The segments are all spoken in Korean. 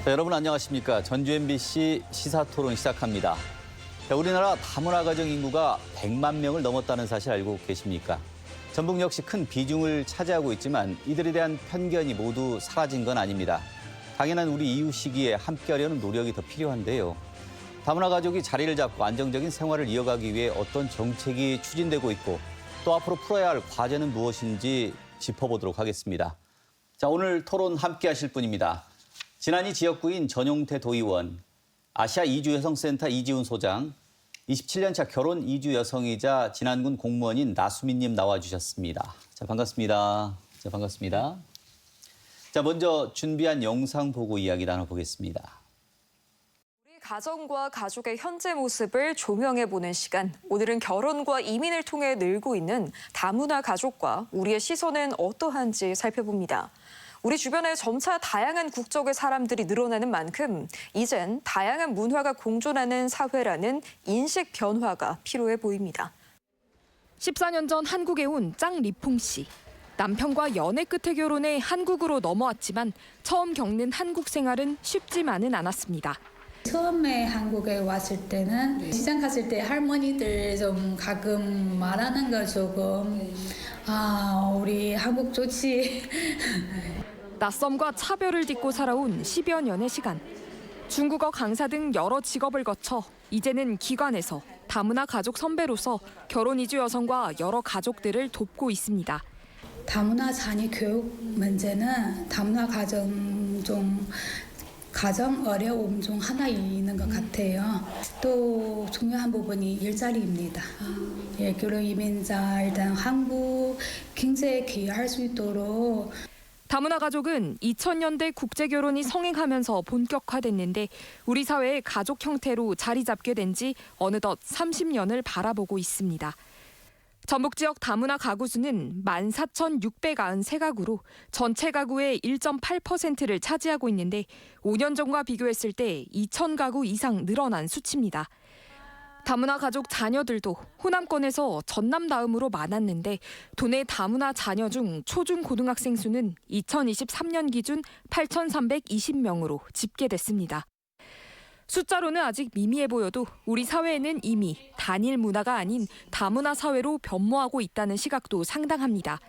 여러분 안녕하십니까. 전주 MBC 시사토론 시작합니다. 우리나라 다문화 가정 인구가 100만 명을 넘었다는 사실 알고 계십니까? 전북 역시 큰 비중을 차지하고 있지만 이들에 대한 편견이 모두 사라진 건 아닙니다. 당연한 우리 이웃 시기에 함께하려는 노력이 더 필요한데요. 다문화 가족이 자리를 잡고 안정적인 생활을 이어가기 위해 어떤 정책이 추진되고 있고 또 앞으로 풀어야 할 과제는 무엇인지 짚어보도록 하겠습니다. 자, 오늘 토론 함께하실 분입니다. 진안이 지역구인 전용태 도의원, 아시아 이주여성센터 이지훈 소장, 27년차 결혼 이주 여성이자 진안군 공무원인 나수민님 나와주셨습니다. 자, 반갑습니다. 자, 먼저 준비한 영상 보고 이야기 나눠보겠습니다. 우리 가정과 가족의 현재 모습을 조명해보는 시간. 오늘은 결혼과 이민을 통해 늘고 있는 다문화 가족과 우리의 시선은 어떠한지 살펴봅니다. 우리 주변에 점차 다양한 국적의 사람들이 늘어나는 만큼 이젠 다양한 문화가 공존하는 사회라는 인식 변화가 필요해 보입니다. 14년 전 한국에 온 짱 리퐁 씨. 남편과 연애 끝에 결혼해 한국으로 넘어왔지만 처음 겪는 한국 생활은 쉽지만은 않았습니다. 처음에 한국에 왔을 때는 시장 갔을 때 할머니들 좀 가끔 말하는 거 조금 우리 한국 좋지. 낯섦과 차별을 딛고 살아온 10여 년의 시간. 중국어 강사 등 여러 직업을 거쳐 이제는 기관에서 다문화 가족 선배로서 결혼 이주 여성과 여러 가족들을 돕고 있습니다. 다문화 자녀 교육 문제는 다문화 가정 어려움 중 하나 있는 것 같아요. 또 중요한 부분이 일자리입니다. 결혼 이민자 일단 한국 경제에 기여할 수 있도록. 다문화 가족은 2000년대 국제결혼이 성행하면서 본격화됐는데 우리 사회의 가족 형태로 자리 잡게 된 지 어느덧 30년을 바라보고 있습니다. 전북 지역 다문화 가구 수는 14,693가구로 전체 가구의 1.8%를 차지하고 있는데 5년 전과 비교했을 때 2,000가구 이상 늘어난 수치입니다. 다문화 가족 자녀들도 호남권에서 전남 다음으로 많았는데 도내 다문화 자녀 중 초중 고등학생 수는 2023년 기준 8,320명으로 집계됐습니다. 숫자로는 아직 미미해 보여도 우리 사회에는 이미 단일 문화가 아닌 다문화 사회로 변모하고 있다는 시각도 상당합니다.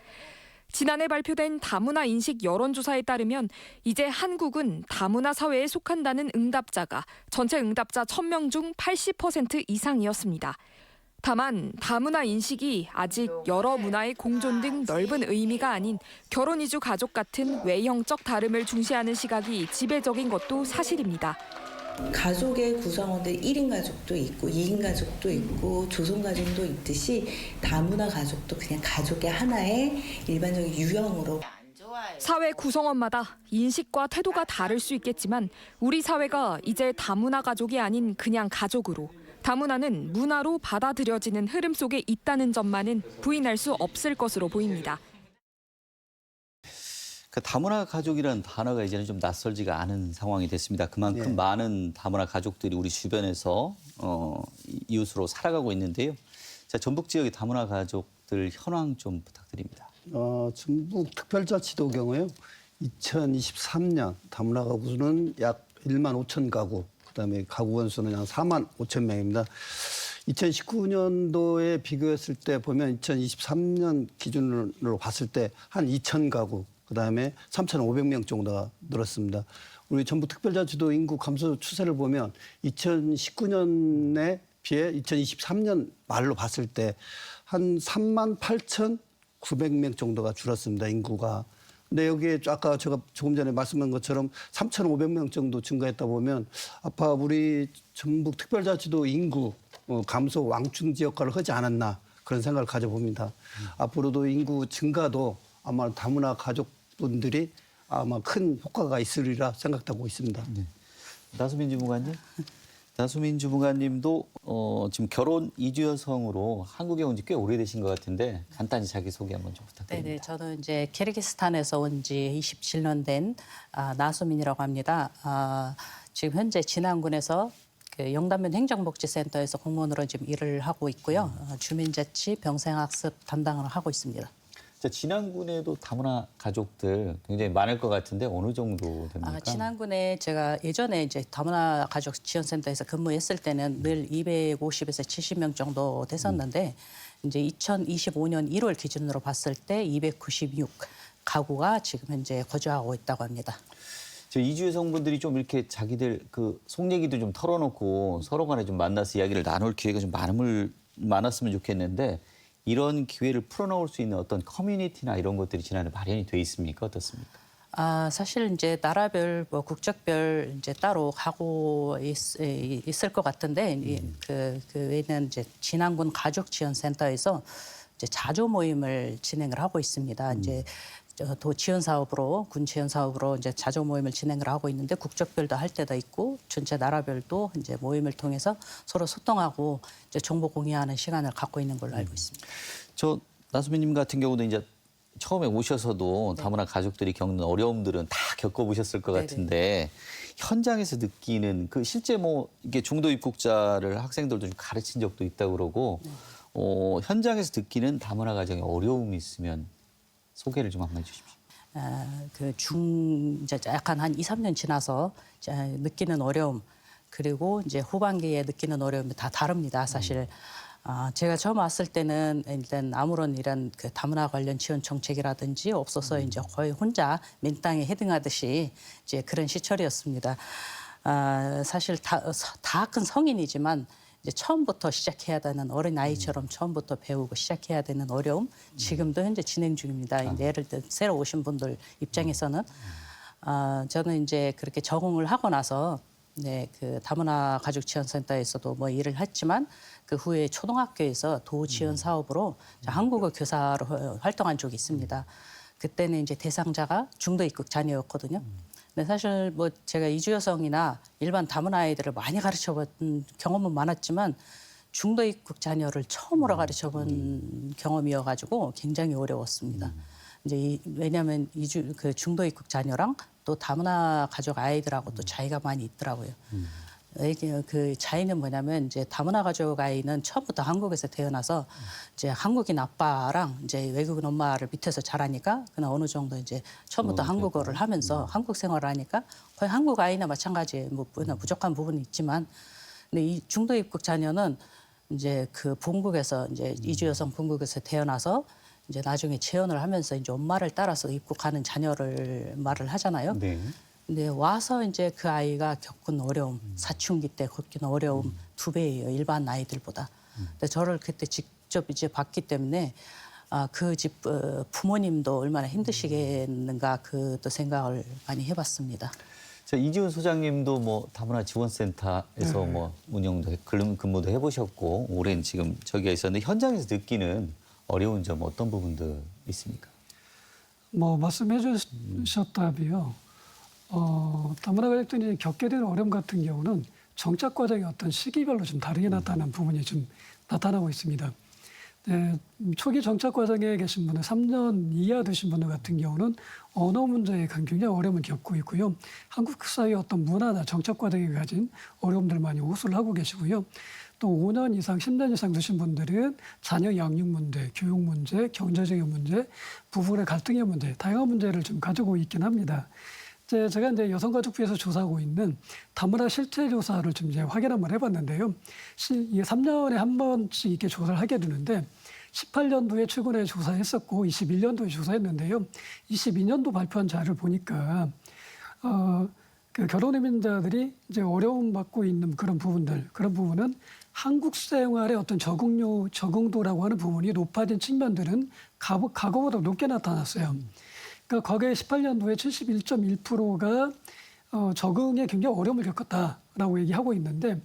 지난해 발표된 다문화 인식 여론조사에 따르면 이제 한국은 다문화 사회에 속한다는 응답자가 전체 응답자 1,000명 중 80% 이상이었습니다. 다만 다문화 인식이 아직 여러 문화의 공존 등 넓은 의미가 아닌 결혼 이주 가족 같은 외형적 다름을 중시하는 시각이 지배적인 것도 사실입니다. 가족의 구성원들 1인 가족도 있고 2인 가족도 있고 조성 가정도 있듯이 다문화 가족도 그냥 가족의 하나의 일반적인 유형으로. 사회 구성원마다 인식과 태도가 다를 수 있겠지만 우리 사회가 이제 다문화 가족이 아닌 그냥 가족으로 다문화는 문화로 받아들여지는 흐름 속에 있다는 점만은 부인할 수 없을 것으로 보입니다. 그 다문화 가족이라는 단어가 이제는 좀 낯설지가 않은 상황이 됐습니다. 그만큼 많은 다문화 가족들이 우리 주변에서 이웃으로 살아가고 있는데요. 자, 전북 지역의 다문화 가족들 현황 좀 부탁드립니다. 전북 특별자치도 경우에요. 2023년 다문화 가구 수는 약 1만 5천 가구, 그다음에 가구 원수는 약 4만 5천 명입니다. 2019년도에 비교했을 때 보면 2023년 기준으로 봤을 때 한 2천 가구, 그다음에 3,500명 정도가 늘었습니다. 우리 전북 특별자치도 인구 감소 추세를 보면 2019년에 비해 2023년 말로 봤을 때 한 38,900명 정도가 줄었습니다, 인구가. 근데 여기에 아까 제가 조금 전에 말씀한 것처럼 3,500명 정도 증가했다 보면 아파 우리 전북 특별자치도 인구 감소 왕충지 역할을 하지 않았나 그런 생각을 가져봅니다. 앞으로도 인구 증가도 아마 다문화 가족분들이 아마 큰 효과가 있으리라 생각하고 있습니다. 네. 나수민 주무관님? 나수민 주무관님도 지금 결혼 이주 여성으로 한국에 온 지 꽤 오래되신 것 같은데 간단히 자기소개 한번 좀 부탁드립니다. 네, 저는 이제 키르기스탄에서 온 지 27년 된 나수민이라고 합니다. 지금 현재 진안군에서 영남면 행정복지센터에서 공무원으로 지금 일을 하고 있고요. 주민자치 병생학습 담당을 하고 있습니다. 진짜 진안군에도 다문화 가족들 굉장히 많을 것 같은데 어느 정도 됩니까? 진안군에 제가 예전에 이제 다문화 가족 지원센터에서 근무했을 때는 늘 250에서 70명 정도 됐었는데 이제 2025년 1월 기준으로 봤을 때 296 가구가 지금 현재 거주하고 있다고 합니다. 저 이주 여성분들이 좀 이렇게 자기들 그 속 얘기도 좀 털어놓고 서로 간에 좀 만나서 이야기를 나눌 기회가 좀 많았으면 좋겠는데 이런 기회를 풀어놓을 수 있는 어떤 커뮤니티나 이런 것들이 지난해 마련이 돼 있습니까? 어떻습니까? 사실 이제 나라별, 뭐 국적별 이제 따로 하고 있을 것 같은데 그 외에는 이제 진안군 가족지원센터에서 이제 자조 모임을 진행을 하고 있습니다. 이제 도 지원 사업으로 군 지원 사업으로 이제 자조 모임을 진행을 하고 있는데 국적별도 할 때도 있고 전체 나라별도 이제 모임을 통해서 서로 소통하고 이제 정보 공유하는 시간을 갖고 있는 걸로 알고 있습니다. 저 나수민님 같은 경우도 이제 처음에 오셔서도 다문화 가족들이 겪는 어려움들은 다 겪어보셨을 것 같은데 현장에서 느끼는 그 실제 뭐 이게 중도 입국자를 학생들도 좀 가르친 적도 있다고 그러고 현장에서 느끼는 다문화 가정의 어려움이 있으면 소개를 좀 한번 해주십시오. 이제 약간 한 2, 3년 지나서 이제 느끼는 어려움 그리고 이제 후반기에 느끼는 어려움이 다 다릅니다. 사실 제가 처음 왔을 때는 일단 아무런 이런 그 다문화 관련 지원 정책이라든지 없어서 이제 거의 혼자 맨땅에 헤딩하듯이 이제 그런 시절이었습니다. 사실 다 큰 성인이지만 이제 처음부터 시작해야 되는 어린 아이처럼 처음부터 배우고 시작해야 되는 어려움 지금도 현재 진행 중입니다. 이제 예를 들어 새로 오신 분들 입장에서는 저는 이제 그렇게 적응을 하고 나서 그 다문화 가족 지원센터에서도 뭐 일을 했지만 그 후에 초등학교에서 도 지원 사업으로 한국어 교사로 활동한 적이 있습니다. 그때는 이제 대상자가 중도 입국 자녀였거든요. 근데 사실 뭐 제가 이주 여성이나 일반 다문화 아이들을 많이 가르쳐본 경험은 많았지만 중도 입국 자녀를 처음으로 가르쳐본 경험이어가지고 굉장히 어려웠습니다. 이제 왜냐하면 그 중도 입국 자녀랑 또 다문화 가족 아이들하고 또 차이가 많이 있더라고요. 이게 그 차이는 뭐냐면 이제 다문화 가족 아이는 처음부터 한국에서 태어나서 이제 한국인 아빠랑 이제 외국인 엄마를 밑에서 자라니까 그냥 어느 정도 이제 처음부터 한국어를 하면서 한국 생활을 하니까 거의 한국 아이나 마찬가지예요. 뭐 부족한 부분이 있지만 근데 이 중도 입국 자녀는 이제 그 본국에서 이제 이주 여성 본국에서 태어나서 이제 나중에 재혼을 하면서 이제 엄마를 따라서 입국하는 자녀를 말을 하잖아요. 네. 근데 와서 이제 그 아이가 겪은 어려움, 사춘기 때 겪은 어려움 2배예요. 일반 아이들보다. 근데 저를 그때 직접 이제 봤기 때문에 그 집 부모님도 얼마나 힘드시겠는가 그 또 생각을 많이 해봤습니다. 자, 이지훈 소장님도 뭐 다문화 지원센터에서 뭐 운영도 근무도 해보셨고 오랜 지금 저기가 있었는데 현장에서 느끼는 어려운 점 어떤 부분들 있습니까? 뭐 말씀해 주셨다비요. 다문화 가족들이 겪게 되는 어려움 같은 경우는 정착 과정의 어떤 시기별로 좀 다르게 나타나는 부분이 좀 나타나고 있습니다. 네, 초기 정착 과정에 계신 분들, 3년 이하 되신 분들 같은 경우는 언어 문제에 굉장히 어려움을 겪고 있고요. 한국 사회의 어떤 문화나 정착 과정에 가진 어려움들 많이 호소를 하고 계시고요. 또 5년 이상, 10년 이상 되신 분들은 자녀 양육 문제, 교육 문제, 경제적인 문제, 부부의 갈등의 문제, 다양한 문제를 좀 가지고 있긴 합니다. 제가 이제 여성가족부에서 조사하고 있는 다문화 실태 조사를 좀 이제 확인 한번 해봤는데요. 이게 3년에 한 번씩 이렇게 조사를 하게 되는데 18년도에 최근에 조사했었고 21년도에 조사했는데요. 22년도 발표한 자료를 보니까 그 결혼 이민자들이 이제 어려움 받고 있는 그런 부분은 한국 생활의 어떤 적응도라고 하는 부분이 높아진 측면들은 과거보다 높게 나타났어요. 그러니까 과거에 18년도에 71.1%가 적응에 굉장히 어려움을 겪었다라고 얘기하고 있는데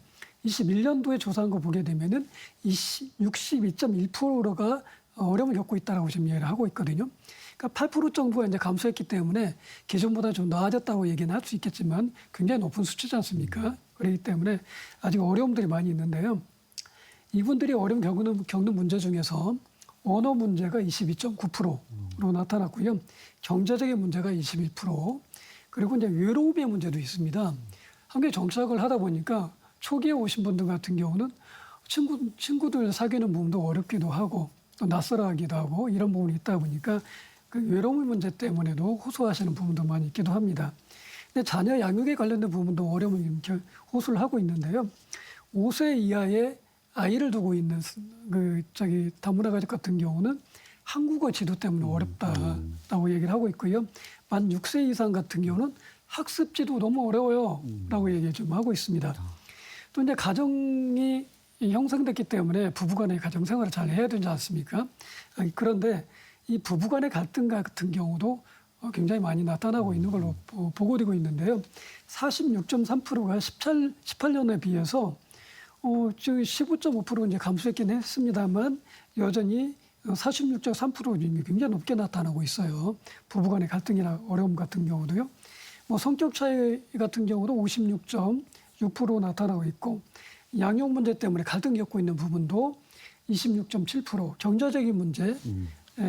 21년도에 조사한 거 보게 되면은 62.1%가 어려움을 겪고 있다라고 지금 얘기를 하고 있거든요. 그러니까 8% 정도가 이제 감소했기 때문에 기존보다 좀 나아졌다고 얘기는 할 수 있겠지만 굉장히 높은 수치지 않습니까? 그렇기 때문에 아직 어려움들이 많이 있는데요. 이분들이 어려움 겪는 문제 중에서 언어 문제가 22.9%로 나타났고요. 경제적인 문제가 21%, 그리고 이제 외로움의 문제도 있습니다. 한국에 정착을 하다 보니까 초기에 오신 분들 같은 경우는 친구들 사귀는 부분도 어렵기도 하고 또 낯설어하기도 하고 이런 부분이 있다 보니까 그 외로움의 문제 때문에도 호소하시는 부분도 많이 있기도 합니다. 근데 자녀 양육에 관련된 부분도 어려움을 이렇게 호소를 하고 있는데요. 5세 이하의 아이를 두고 있는 다문화 가족 같은 경우는 한국어 지도 때문에 어렵다라고 얘기를 하고 있고요. 만 6세 이상 같은 경우는 학습 지도 너무 어려워요라고 얘기 좀 하고 있습니다. 또 이제 가정이 형성됐기 때문에 부부간의 가정 생활을 잘 해야 되지 않습니까? 그런데 이 부부간의 갈등 같은 경우도 굉장히 많이 나타나고 있는 걸로 보고되고 있는데요. 46.3%가 18년에 비해서 15.5% 이제 감소했긴 했습니다만 여전히 46.3% 굉장히 높게 나타나고 있어요. 부부간의 갈등이나 어려움 같은 경우도요. 성격 차이 같은 경우도 56.6% 나타나고 있고 양육 문제 때문에 갈등 겪고 있는 부분도 26.7%, 경제적인 문제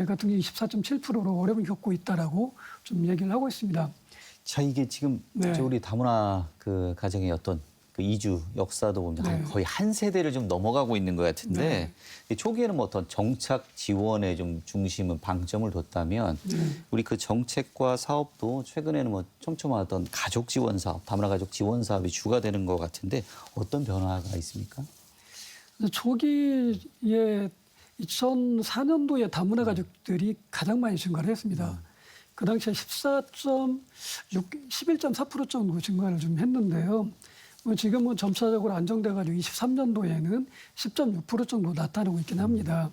같은 게 24.7%로 어려움을 겪고 있다라고 좀 얘기를 하고 있습니다. 자, 이게 지금 네. 우리 다문화 그 가정의 어떤 그 이주 역사도 보면 네. 거의 한 세대를 좀 넘어가고 있는 것 같은데 이 초기에는 뭐 어떤 정착 지원에 좀 중심은 방점을 뒀다면 우리 그 정책과 사업도 최근에는 뭐 촘촘한 어떤 가족 지원 사업, 다문화 가족 지원 사업이 주가 되는 것 같은데 어떤 변화가 있습니까? 초기에 2004년도에 다문화 가족들이 가장 많이 증가를 했습니다. 그 당시에 11.4% 정도 증가를 좀 했는데요. 지금은 점차적으로 안정돼가지고 23년도에는 10.6% 정도 나타나고 있긴 합니다.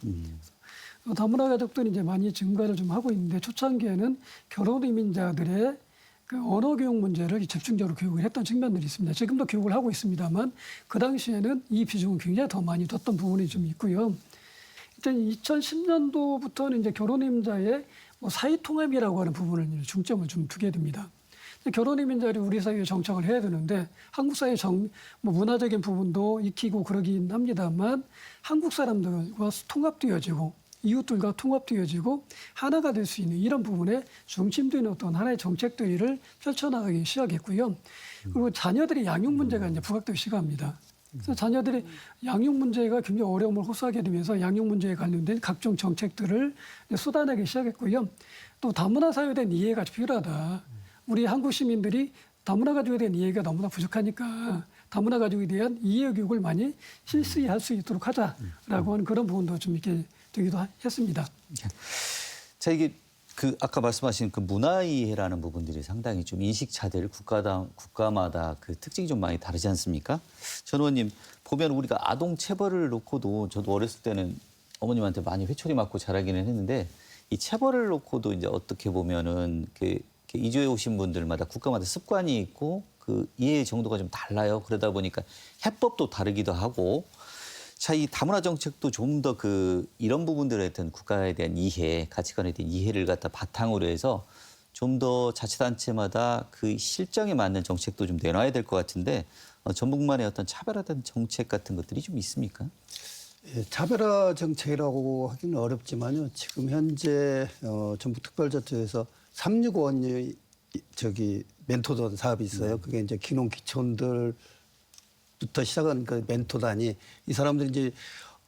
다문화 가족들이 이제 많이 증가를 좀 하고 있는데 초창기에는 결혼 이민자들의 그 언어 교육 문제를 집중적으로 교육을 했던 측면들이 있습니다. 지금도 교육을 하고 있습니다만 그 당시에는 이 비중은 굉장히 더 많이 뒀던 부분이 좀 있고요. 2010년도부터는 이제 결혼 이민자의 사회 통합이라고 하는 부분을 중점을 좀 두게 됩니다. 결혼 이민자들이 우리 사회에 정착을 해야 되는데 한국 사회 문화적인 부분도 익히고 그러긴 합니다만 한국 사람들과 통합되어지고 이웃들과 통합되어지고 하나가 될 수 있는 이런 부분에 중심되어 있는 어떤 하나의 정책들을 펼쳐나가기 시작했고요. 그리고 자녀들의 양육 문제가 이제 부각되기 시작합니다. 그래서 자녀들이 양육 문제가 굉장히 어려움을 호소하게 되면서 양육 문제에 관련된 각종 정책들을 쏟아내기 시작했고요. 또 다문화 사회에 대한 이해가 필요하다. 우리 한국 시민들이 다문화 가족에 대한 이해가 너무나 부족하니까 다문화 가족에 대한 이해 교육을 많이 실시할 수 있도록 하자라고 하는 그런 부분도 좀 이렇게 되기도 했습니다. 자, 이게 그 아까 말씀하신 그 문화 이해라는 부분들이 상당히 좀 인식 차들 국가마다 그 특징이 좀 많이 다르지 않습니까? 전 의원님 보면 우리가 아동 체벌을 놓고도 저도 어렸을 때는 어머님한테 많이 회초리 맞고 자라기는 했는데 이 체벌을 놓고도 이제 어떻게 보면은 그 이주해 오신 분들마다 국가마다 습관이 있고 그 이해 정도가 좀 달라요. 그러다 보니까 해법도 다르기도 하고 자, 이 다문화 정책도 좀 더 그 이런 부분들에 대한 국가에 대한 이해, 가치관에 대한 이해를 갖다 바탕으로 해서 좀 더 자치단체마다 그 실정에 맞는 정책도 좀 내놔야 될 것 같은데 전북만의 어떤 차별화된 정책 같은 것들이 좀 있습니까? 예, 차별화 정책이라고 하기는 어렵지만요. 지금 현재 전북특별자치에서 365원 멘토단 사업이 있어요. 그게 이제 귀농귀촌들부터 시작한 그 멘토단이 이 사람들이 이제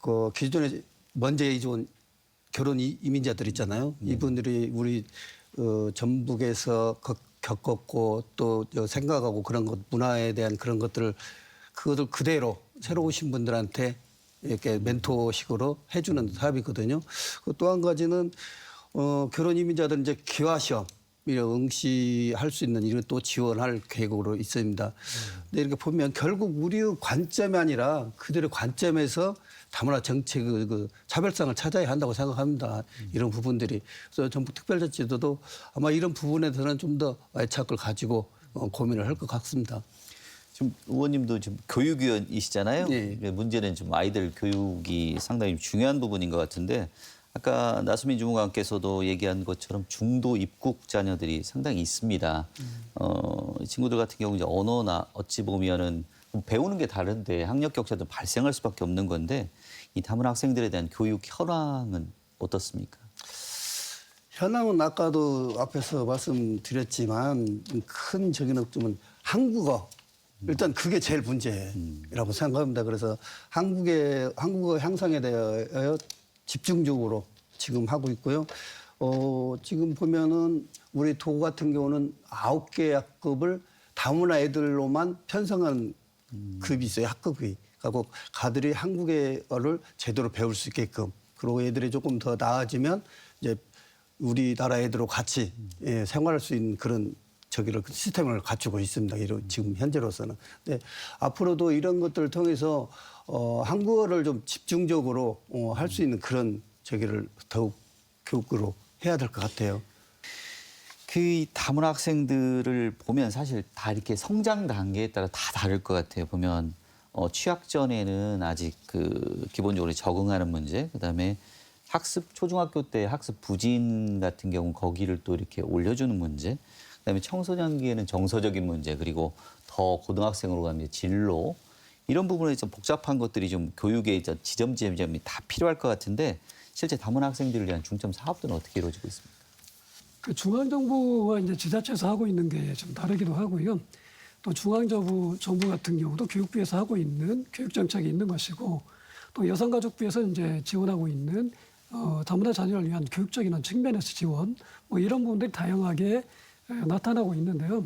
그 기존에 먼저 이주 온 결혼 이민자들 있잖아요. 이분들이 우리 전북에서 겪었고 또 생각하고 그런 것 문화에 대한 그런 것들을 그것을 그대로 새로 오신 분들한테 이렇게 멘토식으로 해주는 사업이거든요. 또 한 가지는 결혼 이민자들 이제 기화시험 응시할 수 있는 이런 또 지원할 계획으로 있습니다. 근데 이렇게 보면 결국 우리의 관점이 아니라 그들의 관점에서 다문화 정책 그 차별성을 찾아야 한다고 생각합니다. 이런 부분들이. 그래서 전북특별자치도도 아마 이런 부분에 대해서는 좀 더 애착을 가지고 고민을 할 것 같습니다. 지금 의원님도 지금 교육위원이시잖아요. 네. 문제는 좀 아이들 교육이 상당히 중요한 부분인 것 같은데 아까 나수민 주무관께서도 얘기한 것처럼 중도 입국 자녀들이 상당히 있습니다. 친구들 같은 경우 이제 언어나 어찌 보면은 배우는 게 다른데 학력 격차도 발생할 수밖에 없는 건데 이 다문화 학생들에 대한 교육 현황은 어떻습니까? 현황은 아까도 앞에서 말씀드렸지만 큰 적인 점은 한국어. 일단 그게 제일 문제라고 생각합니다. 그래서 한국어 향상에 대하여 집중적으로 지금 하고 있고요. 지금 보면은 우리 도 같은 경우는 9개 학급을 다문화 애들로만 편성한 급이 있어요. 학급이. 그리고 가들이 한국어를 제대로 배울 수 있게끔. 그리고 애들이 조금 더 나아지면 이제 우리나라 애들하고 같이 생활할 수 있는 그런 시스템을 갖추고 있습니다. 지금 현재로서는. 근데 앞으로도 이런 것들을 통해서 한국어를 좀 집중적으로 할 수 있는 그런 더욱 교육으로 해야 될 것 같아요. 그 다문화 학생들을 보면 사실 다 이렇게 성장 단계에 따라 다 다를 것 같아요. 보면 취학 전에는 아직 그 기본적으로 적응하는 문제, 그다음에 초중학교 때 학습 부진 같은 경우 거기를 또 이렇게 올려주는 문제, 그다음에 청소년기에는 정서적인 문제, 그리고 더 고등학생으로 가면 이제 진로 이런 부분에 좀 복잡한 것들이 좀 교육의 지점이 다 필요할 것 같은데 실제 다문화 학생들을 위한 중점 사업들은 어떻게 이루어지고 있습니까? 그 중앙정부와 이제 지자체에서 하고 있는 게 좀 다르기도 하고요. 또 중앙정부 같은 경우도 교육부에서 하고 있는 교육 정책이 있는 것이고, 또 여성가족부에서 이제 지원하고 있는 다문화 자녀를 위한 교육적인 측면에서 지원, 뭐 이런 부분들이 다양하게 나타나고 있는데요.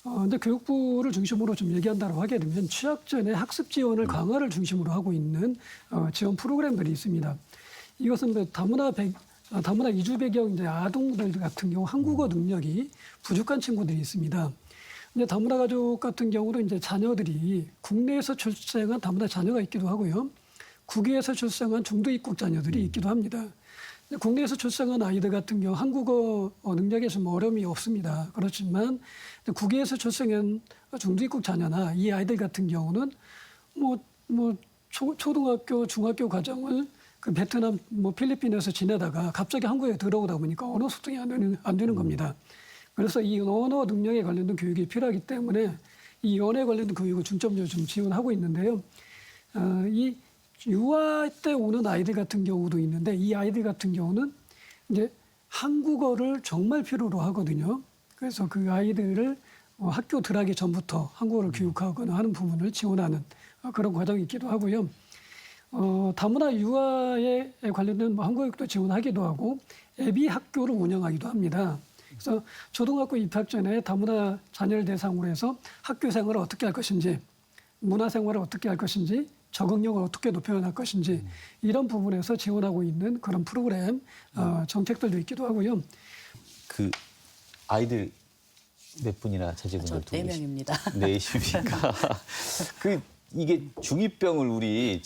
근데 교육부를 중심으로 좀 얘기한다고 하게 되면 취학 전에 학습 지원을 강화를 중심으로 하고 있는 지원 프로그램들이 있습니다. 이것은 다문화 이주 배경 이제 아동들 같은 경우 한국어 능력이 부족한 친구들이 있습니다. 이제 다문화 가족 같은 경우도 이제 자녀들이 국내에서 출생한 다문화 자녀가 있기도 하고요. 국외에서 출생한 중도 입국 자녀들이 있기도 합니다. 국내에서 출생한 아이들 같은 경우 한국어 능력에 좀 어려움이 없습니다. 그렇지만 국외에서 출생한 중도 입국 자녀나 이 아이들 같은 경우는 초등학교, 중학교 과정을 그 베트남, 필리핀에서 지내다가 갑자기 한국에 들어오다 보니까 언어 소통이 안 되는 겁니다. 그래서 이 언어 능력에 관련된 교육이 필요하기 때문에 이 언어에 관련된 교육을 중점적으로 좀 지원하고 있는데요. 이 유아 때 오는 아이들 같은 경우도 있는데 이 아이들 같은 경우는 이제 한국어를 정말 필요로 하거든요. 그래서 그 아이들을 학교 들어가기 전부터 한국어를 교육하거나 하는 부분을 지원하는 그런 과정이 있기도 하고요. 다문화 유아에 관련된 한국어 교육도 지원하기도 하고 애비 학교를 운영하기도 합니다. 그래서 초등학교 입학 전에 다문화 자녀를 대상으로 해서 학교 생활을 어떻게 할 것인지, 문화 생활을 어떻게 할 것인지, 적응력을 어떻게 높여갈 것인지 이런 부분에서 지원하고 있는 그런 프로그램 정책들도 있기도 하고요. 그 아이들 몇 분이나 자제분들 두고 4명입니다. 4명입니까? 이게 중2병을 우리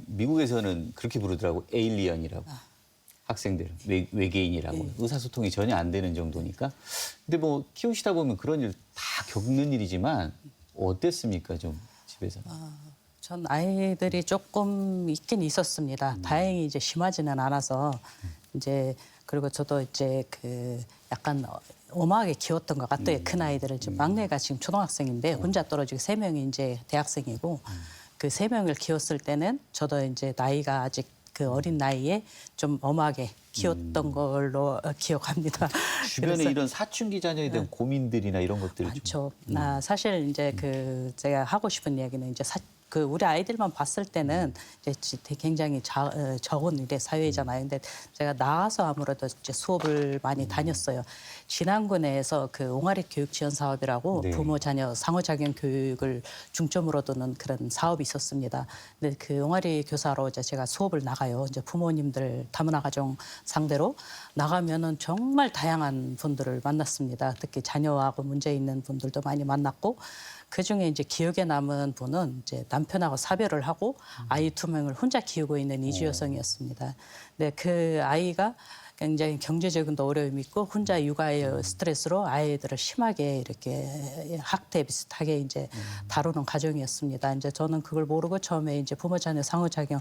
미국에서는 그렇게 부르더라고. 에일리언이라고. 학생들, 외계인이라고. 의사소통이 전혀 안 되는 정도니까. 근데 키우시다 보면 그런 일 다 겪는 일이지만 어땠습니까? 좀 집에서. 전 아이들이 조금 있긴 있었습니다. 다행히 이제 심하지는 않아서 이제 그리고 저도 이제 그 약간 엄하게 키웠던 것 같아요. 큰 아이들을 지금 막내가 지금 초등학생인데 혼자 떨어지고 3명이 이제 대학생이고 그 3명을 키웠을 때는 저도 이제 나이가 아직 그 어린 나이에 좀 엄하게 키웠던 걸로 기억합니다. 주변에 그래서 이런 사춘기 자녀에 대한 고민들이나 이런 것들이 많죠. 사실 이제 그 제가 하고 싶은 이야기는 이제 그 우리 아이들만 봤을 때는 이제 굉장히 적은 일의 사회잖아요. 근데 제가 나가서 아무래도 이제 수업을 많이 다녔어요. 진안군에서 그 옹알이 교육 지원 사업이라고 네. 부모 자녀 상호작용 교육을 중점으로 두는 그런 사업이 있었습니다. 근데 그 옹알이 교사로 이제 제가 수업을 나가요. 이제 부모님들 다문화 가정 상대로 나가면은 정말 다양한 분들을 만났습니다. 특히 자녀하고 문제 있는 분들도 많이 만났고. 그중에 이제 기억에 남은 분은 이제 남편하고 사별을 하고 아이 2명을 혼자 키우고 있는 이주 여성이었습니다. 근데 그 아이가 굉장히 경제적인도 어려움이 있고 혼자 육아의 스트레스로 아이들을 심하게 이렇게 학대 비슷하게 이제 다루는 가정이었습니다. 이제 저는 그걸 모르고 처음에 이제 부모 자녀 상호작용을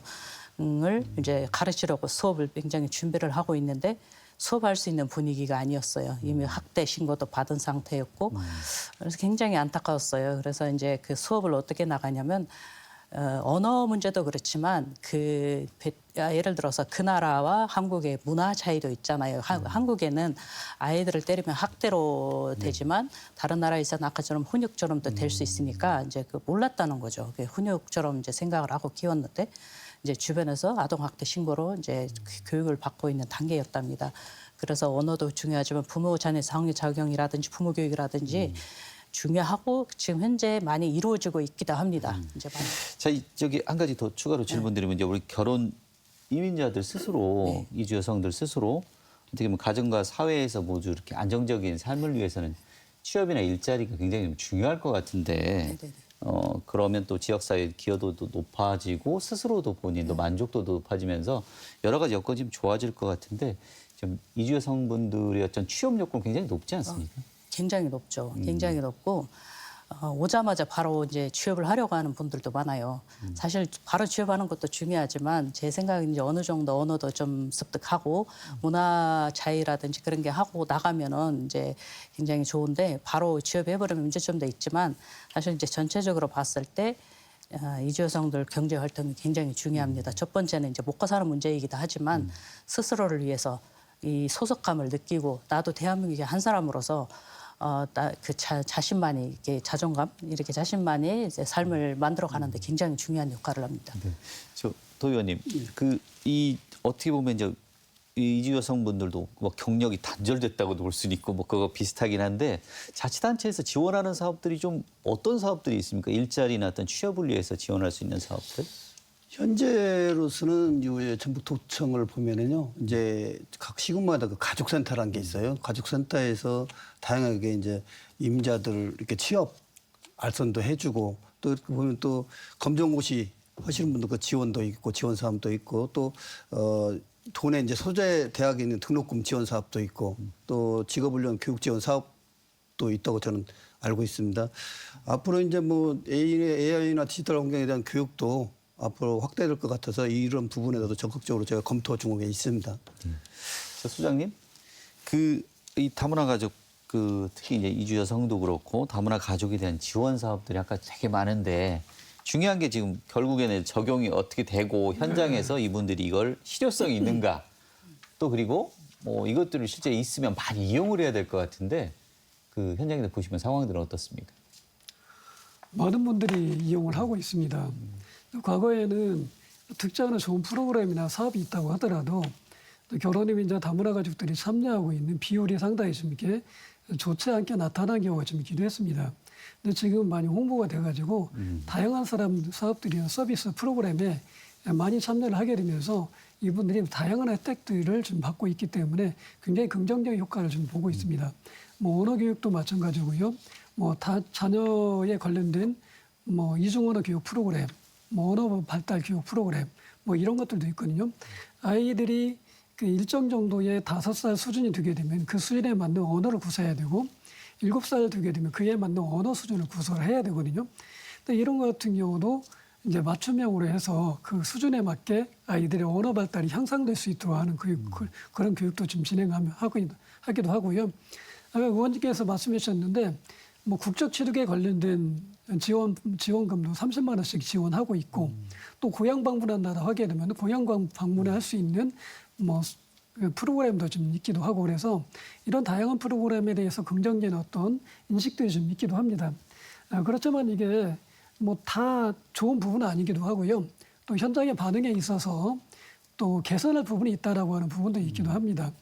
이제 가르치려고 수업을 굉장히 준비를 하고 있는데 수업할 수 있는 분위기가 아니었어요. 이미 학대 신고도 받은 상태였고 그래서 굉장히 안타까웠어요. 그래서 이제 그 수업을 어떻게 나가냐면 언어 문제도 그렇지만 예를 들어서 그 나라와 한국의 문화 차이도 있잖아요. 한국에는 아이들을 때리면 학대로 되지만 다른 나라에서는 아까처럼 훈육처럼도 될 수 있으니까 이제 그 몰랐다는 거죠. 훈육처럼 이제 생각을 하고 키웠는데 이제 주변에서 아동학대 신고로 이제 교육을 받고 있는 단계였답니다. 그래서 언어도 중요하지만 부모 자녀 상호작용이라든지 부모 교육이라든지 중요하고 지금 현재 많이 이루어지고 있기도 합니다. 이제 많이. 자, 저기 한 가지 더 추가로 질문드리면 이제 우리 결혼 이민자들 스스로 이주 여성들 스스로 어떻게 보면 가정과 사회에서 모두 이렇게 안정적인 삶을 위해서는 취업이나 일자리가 굉장히 좀 중요할 것 같은데 그러면 또 지역사회 기여도도 높아지고 스스로도 본인도 만족도도 높아지면서 여러 가지 여건이 좀 좋아질 것 같은데 좀 이주 여성분들의 어떤 취업 요건 굉장히 높지 않습니까? 굉장히 높죠. 굉장히 높고 오자마자 바로 이제 취업을 하려고 하는 분들도 많아요. 사실 바로 취업하는 것도 중요하지만 제 생각엔 이제 어느 정도 언어도 좀 습득하고 문화 차이라든지 그런 게 하고 나가면은 이제 굉장히 좋은데 바로 취업해버리면 문제점도 있지만 사실 이제 전체적으로 봤을 때 이주 여성들 경제 활동이 굉장히 중요합니다. 첫 번째는 이제 먹고 사는 문제이기도 하지만 스스로를 위해서 이 소속감을 느끼고 나도 대한민국의 한 사람으로서 자신만이 이렇게 자존감 이렇게 자신만이 이제 삶을 만들어가는데 굉장히 중요한 역할을 합니다. 네. 도 의원님, 어떻게 보면 이제 이주 여성분들도 뭐 경력이 단절됐다고도 볼 수는 있고 뭐 그거 비슷하긴 한데 자치단체에서 지원하는 사업들이 좀 어떤 사업들이 있습니까? 일자리나 어떤 취업을 위해서 지원할 수 있는 사업들? 현재로서는 전북도청을 보면은요, 이제 각 시군마다 그 가족센터라는 게 있어요. 가족센터에서 다양하게 이제 임자들 이렇게 취업 알선도 해주고 또 이렇게 보면 또 검정고시 하시는 분들 그 지원도 있고 지원 사업도 있고 또 도내 이제 소재 대학에 있는 등록금 지원 사업도 있고 또 직업훈련 교육 지원 사업도 있다고 저는 알고 있습니다. 앞으로 이제 뭐 AI나 디지털 환경에 대한 교육도 앞으로 확대될 것 같아서 이런 부분에서도 적극적으로 제가 검토 중에 있습니다. 소장님, 이 다문화 가족 특히 이제 이주 여성도 그렇고 다문화 가족에 대한 지원 사업들이 아까 되게 많은데 중요한 게 지금 결국에는 적용이 어떻게 되고 현장에서 이분들이 이걸 실효성이 있는가 또 그리고 뭐 이것들을 실제 있으면 많이 이용을 해야 될 것 같은데 그 현장에서 보시면 상황들은 어떻습니까? 많은 분들이 이용을 하고 있습니다. 과거에는 특정한 좋은 프로그램이나 사업이 있다고 하더라도 결혼 이민자 다문화 가족들이 참여하고 있는 비율이 상당히 좀 이렇게 좋지 않게 나타난 경우가 좀 있기도 했습니다. 근데 지금 많이 홍보가 돼가지고 다양한 사업들이나 서비스 프로그램에 많이 참여를 하게 되면서 이분들이 다양한 혜택들을 좀 받고 있기 때문에 굉장히 긍정적인 효과를 좀 보고 있습니다. 뭐 언어 교육도 마찬가지고요. 뭐 자녀에 관련된 뭐 이중 언어 교육 프로그램, 뭐 언어 발달 교육 프로그램, 뭐 이런 것들도 있거든요. 아이들이 그 일정 정도의 5살 수준이 되게 되면 그 수준에 맞는 언어를 구사해야 되고 7살 되게 되면 그에 맞는 언어 수준을 구사를 해야 되거든요. 근데 이런 것 같은 경우도 이제 맞춤형으로 해서 그 수준에 맞게 아이들의 언어 발달이 향상될 수 있도록 하는 그런 교육도 좀 하기도 하고요. 아까 의원님께서 말씀해 주셨는데 뭐 국적 취득에 관련된 지원금도 30만 원씩 지원하고 있고 또 고향 방문한다 하게 되면 고향 방문을 할 수 있는 뭐 프로그램도 좀 있기도 하고 그래서 이런 다양한 프로그램에 대해서 긍정적인 어떤 인식들이 좀 있기도 합니다. 그렇지만 이게 뭐 다 좋은 부분은 아니기도 하고요. 또 현장의 반응에 있어서 또 개선할 부분이 있다라고 하는 부분도 있기도 합니다.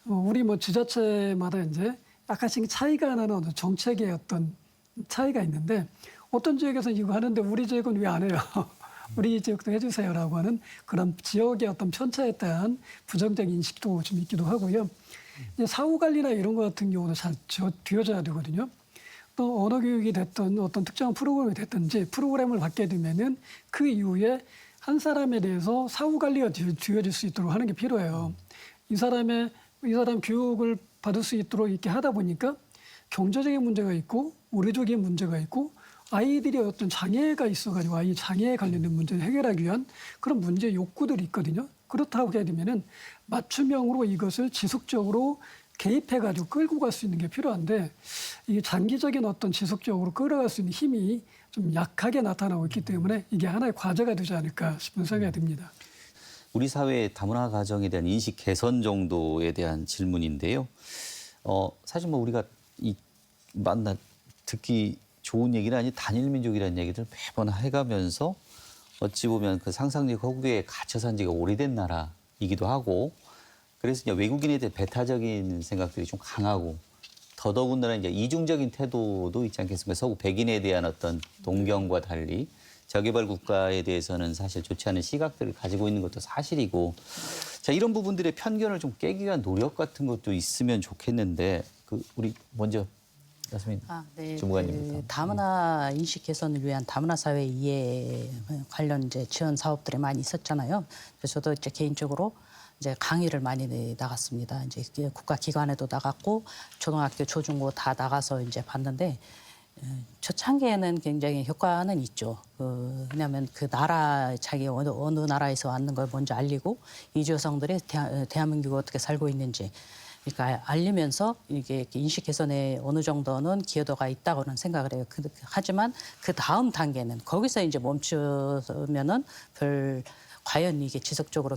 우리 뭐 지자체마다 이제 약간씩 차이가 나는 어떤 정책의 어떤 차이가 있는데 어떤 지역에서는 이거 하는데 우리 지역은 왜 안 해요? 우리 지역도 해주세요라고 하는 그런 지역의 어떤 편차에 대한 부정적인 인식도 좀 있기도 하고요. 사후 관리나 이런 것 같은 경우도 잘 되어져야 되거든요. 또 언어 교육이 됐든 어떤 특정한 프로그램이 됐든지 프로그램을 받게 되면은 그 이후에 한 사람에 대해서 사후 관리가 되어질 수 있도록 하는 게 필요해요. 이 사람 교육을 받을 수 있도록 이렇게 하다 보니까 경제적인 문제가 있고 의료적인 문제가 있고 아이들이 어떤 장애가 있어가지고 아이 장애에 관련된 문제를 해결하기 위한 그런 문제 욕구들이 있거든요. 그렇다고 하게 되면은 맞춤형으로 이것을 지속적으로 개입해가지고 끌고 갈 수 있는 게 필요한데 이게 장기적인 어떤 지속적으로 끌어갈 수 있는 힘이 좀 약하게 나타나고 있기 때문에 이게 하나의 과제가 되지 않을까 싶은 생각이 듭니다. 우리 사회의 다문화 가정에 대한 인식 개선 정도에 대한 질문인데요. 사실 뭐 우리가 만나 듣기 좋은 얘기는 아니 단일 민족이라는 얘기를 매번 해가면서 어찌 보면 그 상상력 허구에 갇혀 산 지가 오래된 나라이기도 하고 그래서 이제 외국인에 대해 배타적인 생각들이 좀 강하고 더더군다나 이제 이중적인 태도도 있지 않겠습니까? 서구 백인에 대한 어떤 동경과 달리 저개발 국가에 대해서는 사실 좋지 않은 시각들을 가지고 있는 것도 사실이고 자 이런 부분들의 편견을 좀 깨기 위한 노력 같은 것도 있으면 좋겠는데 우리 먼저 말씀해 네. 주무관님부터. 다문화 인식 개선을 위한 다문화 사회 이해 관련 이제 지원 사업들이 많이 있었잖아요. 그래서 저도 이제 개인적으로 이제 강의를 많이 나갔습니다. 이제 국가 기관에도 나갔고 초등학교, 초중고 다 나가서 이제 봤는데 초창기에는 굉장히 효과는 있죠. 왜냐하면 그 나라 자기 어느 나라에서 왔는 걸 먼저 알리고 이주 여성들이 대한민국에 어떻게 살고 있는지. 그러니까 알리면서 이게 인식 개선에 어느 정도는 기여도가 있다고는 생각을 해요. 하지만 그 다음 단계는 거기서 이제 멈추면은 과연 이게 지속적으로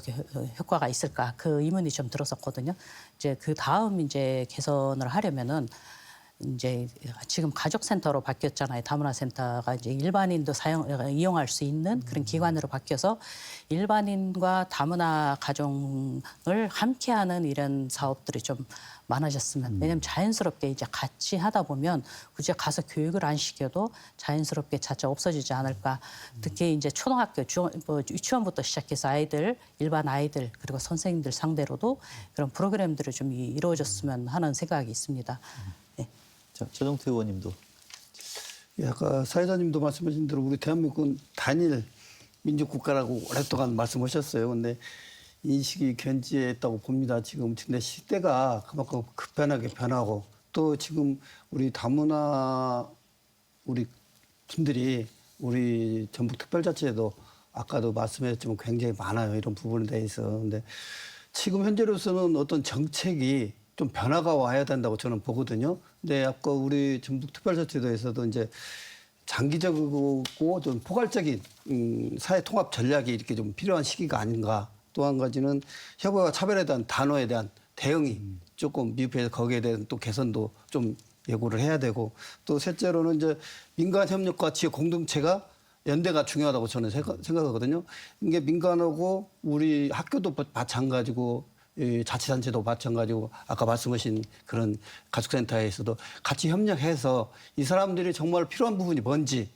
효과가 있을까 그 의문이 좀 들었었거든요. 이제 그 다음 이제 개선을 하려면은 이제 지금 가족센터로 바뀌었잖아요. 다문화 센터가 이제 일반인도 이용할 수 있는 그런 기관으로 바뀌어서 일반인과 다문화 가정을 함께하는 이런 사업들이 좀 많아졌으면 왜냐하면 자연스럽게 이제 같이 하다 보면 굳이 가서 교육을 안 시켜도 자연스럽게 자체 없어지지 않을까. 특히 이제 초등학교 유치원부터 시작해서 일반 아이들 그리고 선생님들 상대로도 그런 프로그램들이 좀 이루어졌으면 하는 생각이 있습니다. 네. 자, 최종태 의원님도. 아까 사회자님도 말씀하신 대로 우리 대한민국은 단일 민족 국가라고 오랫동안 말씀하셨어요. 근데 인식이 견지했다고 봅니다. 지금 근데 시대가 그만큼 급변하게 변하고 또 지금 우리 다문화 우리 분들이 우리 전북특별자치에도 아까도 말씀하셨지만 굉장히 많아요. 이런 부분에 대해서. 근데 지금 현재로서는 어떤 정책이 좀 변화가 와야 된다고 저는 보거든요. 근데 아까 우리 전북특별자치도에서도 이제 장기적이고 좀 포괄적인 사회 통합 전략이 이렇게 좀 필요한 시기가 아닌가. 또 한 가지는 혐오와 차별에 대한 단어에 대한 대응이 조금 미흡해서 거기에 대한 또 개선도 좀 예고를 해야 되고 또 셋째로는 이제 민간 협력과 지역 공동체가 연대가 중요하다고 저는 생각하거든요. 이게 민간하고 우리 학교도 마찬가지고 자치단체도 마찬가지고 아까 말씀하신 그런 가족센터에서도 같이 협력해서 이 사람들이 정말 필요한 부분이 뭔지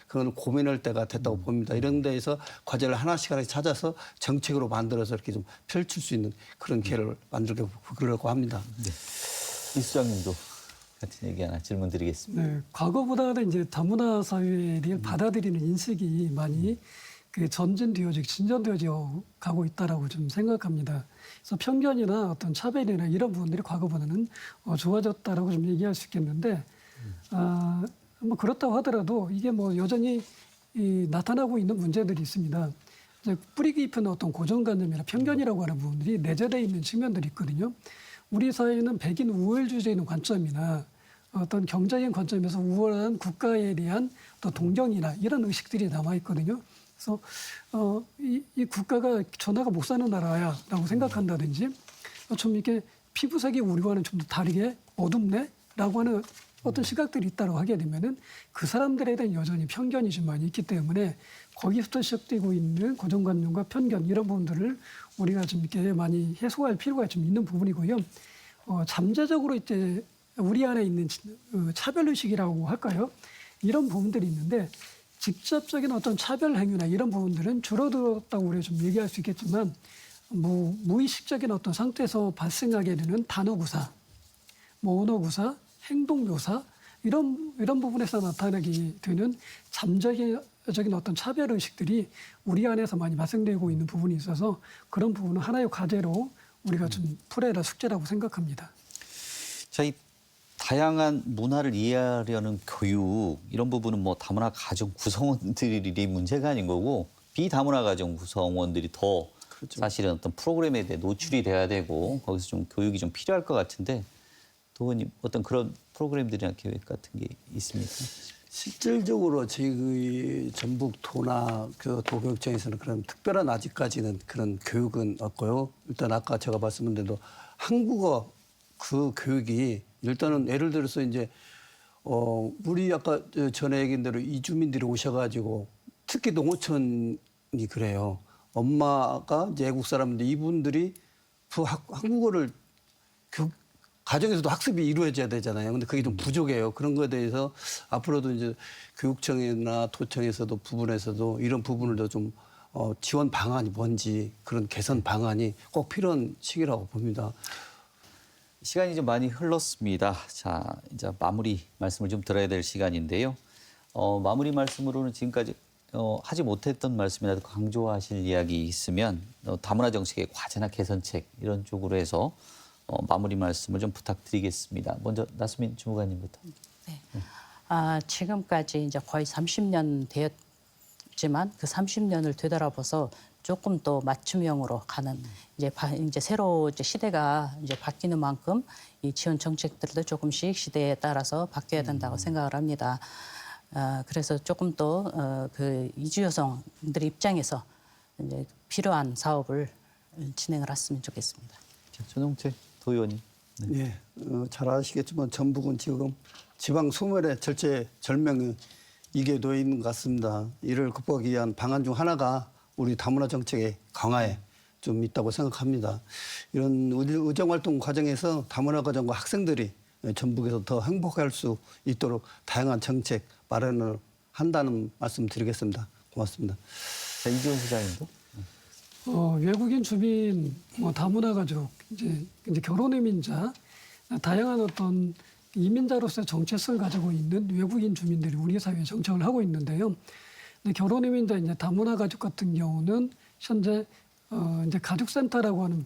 그건 고민할 때가 됐다고 봅니다. 이런 데에서 과제를 하나씩 찾아서 정책으로 만들어서 이렇게 좀 펼칠 수 있는 그런 기회를 만들려고 합니다. 네. 이 수장님도 같은 얘기 하나 질문 드리겠습니다. 네, 과거보다는 이제 다문화 사회를 받아들이는 인식이 많이 전진되어지고 진전되어져 가고 있다라고 좀 생각합니다. 그래서 편견이나 어떤 차별이나 이런 부분들이 과거보다는 좋아졌다라고 좀 얘기할 수 있겠는데, 뭐 그렇다고 하더라도 이게 뭐 여전히 나타나고 있는 문제들이 있습니다. 이제 뿌리 깊은 어떤 고정관념이나 편견이라고 하는 부분들이 내재되어 있는 측면들이 있거든요. 우리 사회는 백인 우월주의적인 관점이나 어떤 경제적인 관점에서 우월한 국가에 대한 또 동경이나 이런 의식들이 남아 있거든요. 그래서 이 국가가 전하가 못 사는 나라야라고 생각한다든지 좀 이렇게 피부색이 우리와는 좀 더 다르게 어둡네라고 하는 어떤 시각들이 있다고 하게 되면은 그 사람들에 대한 여전히 편견이 좀 많이 있기 때문에 거기서부터 시작되고 있는 고정관념과 편견 이런 부분들을 우리가 좀 이렇게 많이 해소할 필요가 좀 있는 부분이고요. 잠재적으로 이제 우리 안에 있는 차별의식이라고 할까요? 이런 부분들이 있는데 직접적인 어떤 차별 행위나 이런 부분들은 줄어들었다고 우리가 좀 얘기할 수 있겠지만 무의식적인 어떤 상태에서 발생하게 되는 단어구사, 언어구사, 행동묘사 이런 부분에서 나타나게 되는 잠재적인 어떤 차별의식들이 우리 안에서 많이 발생되고 있는 부분이 있어서 그런 부분은 하나의 과제로 우리가 좀 풀어야 할 숙제라고 생각합니다. 자, 이 다양한 문화를 이해하려는 교육 이런 부분은 뭐 다문화 가정 구성원들이 문제가 아닌 거고 비다문화 가정 구성원들이 더 그렇죠. 사실은 어떤 프로그램에 대해 노출이 돼야 되고 거기서 좀 교육이 좀 필요할 것 같은데 도 의원님 어떤 그런 프로그램들이나 계획 같은 게 있습니까? 실질적으로 저희 그 전북도나 그 도교육청에서는 그런 특별한 아직까지는 그런 교육은 없고요. 일단 아까 제가 말씀드린 대로 한국어 그 교육이 일단은 예를 들어서 이제 우리 아까 전에 얘기한 대로 이주민들이 오셔가지고 특히 농어촌이 그래요. 엄마가 이제 외국 사람인데 이분들이 그 한국어를 가정에서도 학습이 이루어져야 되잖아요. 근데 그게 좀 부족해요. 그런 거에 대해서 앞으로도 이제 교육청이나 도청에서도 부분에서도 이런 부분을 좀 지원 방안이 뭔지 그런 개선 방안이 꼭 필요한 시기라고 봅니다. 시간이 좀 많이 흘렀습니다. 자, 이제 마무리 말씀을 좀 드려야 될 시간인데요. 마무리 말씀으로는 지금까지 하지 못했던 말씀이라도 강조하실 이야기 있으면 다문화 정책의 과제나 개선책 이런 쪽으로 해서 마무리 말씀을 좀 부탁드리겠습니다. 먼저 나수민 주무관님부터. 네. 지금까지 이제 거의 30년 되었지만 그 30년을 되돌아봐서 조금 더 맞춤형으로 가는 이제 새로 이제 시대가 이제 바뀌는 만큼 이 지원 정책들도 조금씩 시대에 따라서 바뀌어야 된다고 생각을 합니다. 그래서 조금 더 그 이주 여성들 입장에서 이제 필요한 사업을 진행을 했으면 좋겠습니다. 전용채 도의원님. 네. 예, 잘 아시겠지만 전북은 지금 지방 소멸의 절체절명이 이게 놓여 있는 것 같습니다. 이를 극복하기 위한 방안 중 하나가 우리 다문화 정책의 강화에 좀 있다고 생각합니다. 이런 의정활동 과정에서 다문화 가정과 학생들이 전북에서 더 행복할 수 있도록 다양한 정책 마련을 한다는 말씀 드리겠습니다. 고맙습니다. 자, 이지원 소장님도. 외국인 주민, 다문화 가족, 이제 결혼 이민자, 다양한 어떤 이민자로서의 정체성을 가지고 있는 외국인 주민들이 우리 사회에 정착을 하고 있는데요. 근데 결혼 이민자 이제 다문화 가족 같은 경우는 현재 이제 가족센터라고 하는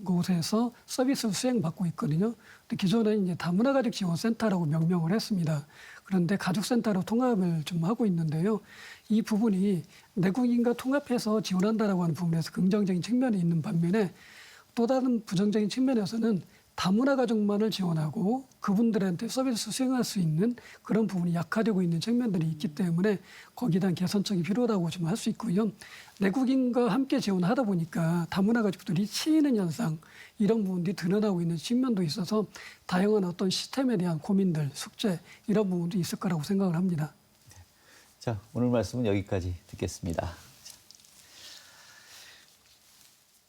곳에서 서비스를 수행받고 있거든요. 근데 기존에 이제 다문화 가족 지원센터라고 명명을 했습니다. 그런데 가족센터로 통합을 좀 하고 있는데요. 이 부분이 내국인과 통합해서 지원한다라고 하는 부분에서 긍정적인 측면이 있는 반면에 또 다른 부정적인 측면에서는 다문화 가족만을 지원하고 그분들한테 서비스 수행할 수 있는 그런 부분이 약화되고 있는 측면들이 있기 때문에 거기에 대한 개선책이 필요하다고 좀 할 수 있고요. 내국인과 함께 지원하다 보니까 다문화 가족들이 치이는 현상 이런 부분들이 드러나고 있는 측면도 있어서 다양한 어떤 시스템에 대한 고민들, 숙제 이런 부분도 있을 거라고 생각을 합니다. 자, 오늘 말씀은 여기까지 듣겠습니다.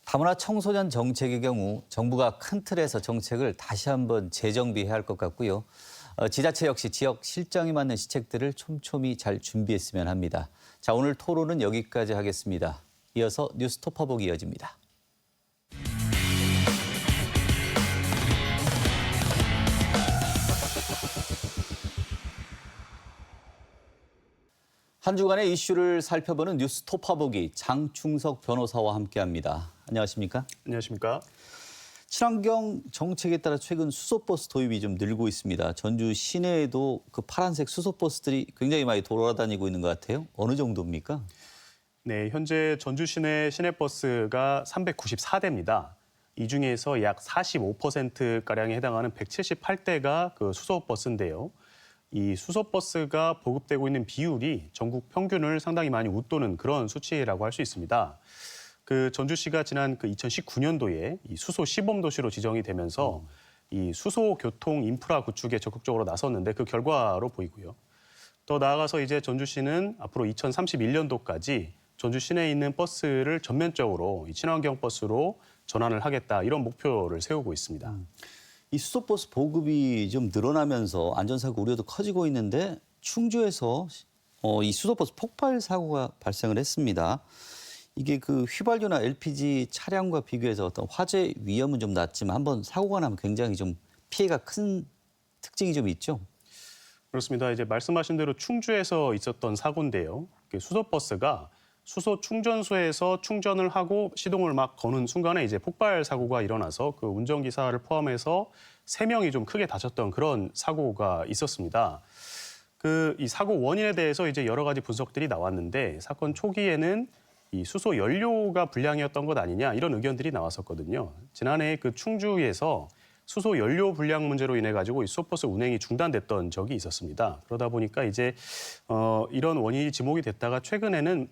다문화 청소년 정책의 경우 정부가 큰 틀에서 정책을 다시 한번 재정비해야 할 것 같고요. 지자체 역시 지역 실정에 맞는 시책들을 촘촘히 잘 준비했으면 합니다. 자, 오늘 토론은 여기까지 하겠습니다. 이어서 뉴스 톱퍼보기 이어집니다. 한 주간의 이슈를 살펴보는 뉴스 톱퍼보기 장충석 변호사와 함께합니다. 안녕하십니까? 안녕하십니까? 친환경 정책에 따라 최근 수소버스 도입이 좀 늘고 있습니다. 전주 시내에도 그 파란색 수소버스들이 굉장히 많이 돌아다니고 있는 것 같아요. 어느 정도입니까? 네, 현재 전주 시내 시내버스가 394대입니다. 이 중에서 약 45%가량에 해당하는 178대가 그 수소버스인데요. 이 수소버스가 보급되고 있는 비율이 전국 평균을 상당히 많이 웃도는 그런 수치라고 할 수 있습니다. 그 전주시가 지난 그 2019년도에 이 수소 시범 도시로 지정이 되면서 이 수소 교통 인프라 구축에 적극적으로 나섰는데 그 결과로 보이고요. 더 나아가서 이제 전주시는 앞으로 2031년도까지 전주 시내에 있는 버스를 전면적으로 이 친환경 버스로 전환을 하겠다 이런 목표를 세우고 있습니다. 이 수소버스 보급이 좀 늘어나면서 안전사고 우려도 커지고 있는데 충주에서 이 수소버스 폭발 사고가 발생을 했습니다. 이게 그 휘발유나 LPG 차량과 비교해서 어떤 화재 위험은 좀 낮지만 한번 사고가 나면 굉장히 좀 피해가 큰 특징이 좀 있죠. 그렇습니다. 이제 말씀하신 대로 충주에서 있었던 사고인데요. 수소버스가 수소 충전소에서 충전을 하고 시동을 막 거는 순간에 이제 폭발 사고가 일어나서 그 운전기사를 포함해서 3명이 좀 크게 다쳤던 그런 사고가 있었습니다. 이 사고 원인에 대해서 이제 여러 가지 분석들이 나왔는데 사건 초기에는 이 수소 연료가 불량이었던 것 아니냐 이런 의견들이 나왔었거든요. 지난해 그 충주에서 수소 연료 불량 문제로 인해 가지고 이 수소버스 운행이 중단됐던 적이 있었습니다. 그러다 보니까 이제 이런 원인이 지목이 됐다가 최근에는